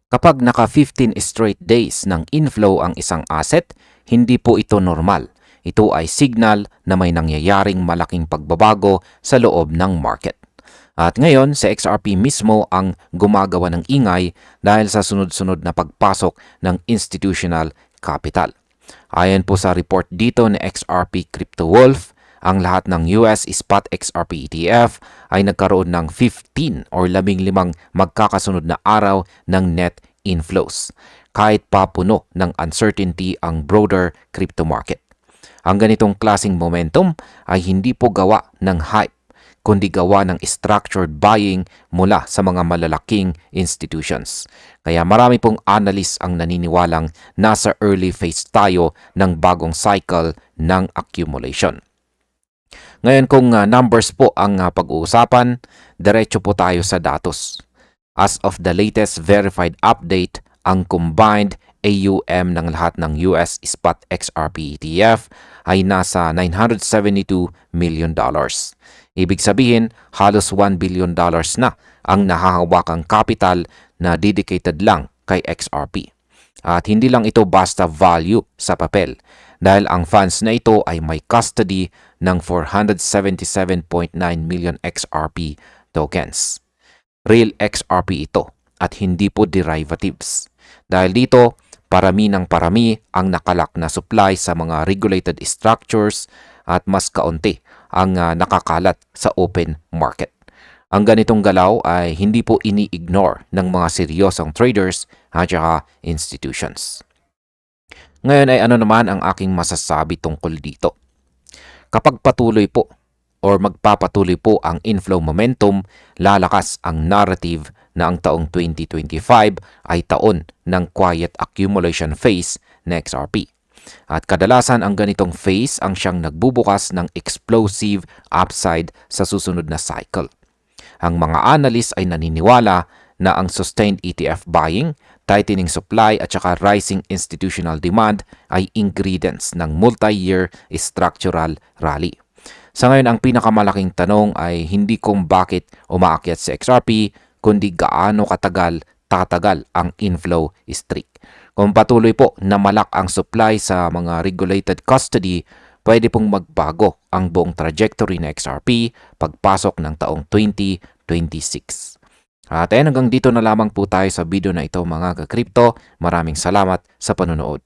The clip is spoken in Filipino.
Kapag naka 15 straight days ng inflow ang isang asset, hindi po ito normal. Ito ay signal na may nangyayaring malaking pagbabago sa loob ng market. At ngayon, sa XRP mismo ang gumagawa ng ingay dahil sa sunod-sunod na pagpasok ng institutional capital. Ayon po sa report dito ni XRP Crypto Wolf, ang lahat ng US Spot XRP ETF ay nagkaroon ng 15 or 15 magkakasunod na araw ng net inflows, kahit pa puno ng uncertainty ang broader crypto market. Ang ganitong klasing momentum ay hindi po gawa ng hype, kundi gawa ng structured buying mula sa mga malalaking institutions. Kaya marami pong analysts ang naniniwalang nasa early phase tayo ng bagong cycle ng accumulation. Ngayon kung numbers po ang pag-uusapan, diretso po tayo sa datos. As of the latest verified update, ang combined AUM ng lahat ng US Spot XRP ETF ay nasa $972 million. Ibig sabihin, halos $1 billion na ang nahahawakang capital na dedicated lang kay XRP. At hindi lang ito basta value sa papel, dahil ang funds na ito ay may custody ng 477.9 million XRP tokens. Real XRP ito at hindi po derivatives. Dahil dito, parami ng parami ang nakalak na supply sa mga regulated structures at mas kaunti ang nakakalat sa open market. Ang ganitong galaw ay hindi po ini-ignore ng mga seryosong traders at saka institutions. Ngayon ay ano naman ang aking masasabi tungkol dito? Kapag patuloy po or magpapatuloy po ang inflow momentum, lalakas ang narrative na ang taong 2025 ay taon ng quiet accumulation phase na XRP. At kadalasan ang ganitong phase ang siyang nagbubukas ng explosive upside sa susunod na cycle. Ang mga analysts ay naniniwala na ang sustained ETF buying, tightening supply at saka rising institutional demand ay ingredients ng multi-year structural rally. Sa ngayon, ang pinakamalaking tanong ay hindi kung bakit umaakyat si XRP, kundi gaano tatagal ang inflow streak. Kung patuloy po na malak ang supply sa mga regulated custody, pwede pong magbago ang buong trajectory ng XRP pagpasok ng taong 2026. At hanggang dito na lamang po tayo sa video na ito mga ka-crypto. Maraming salamat sa panonood.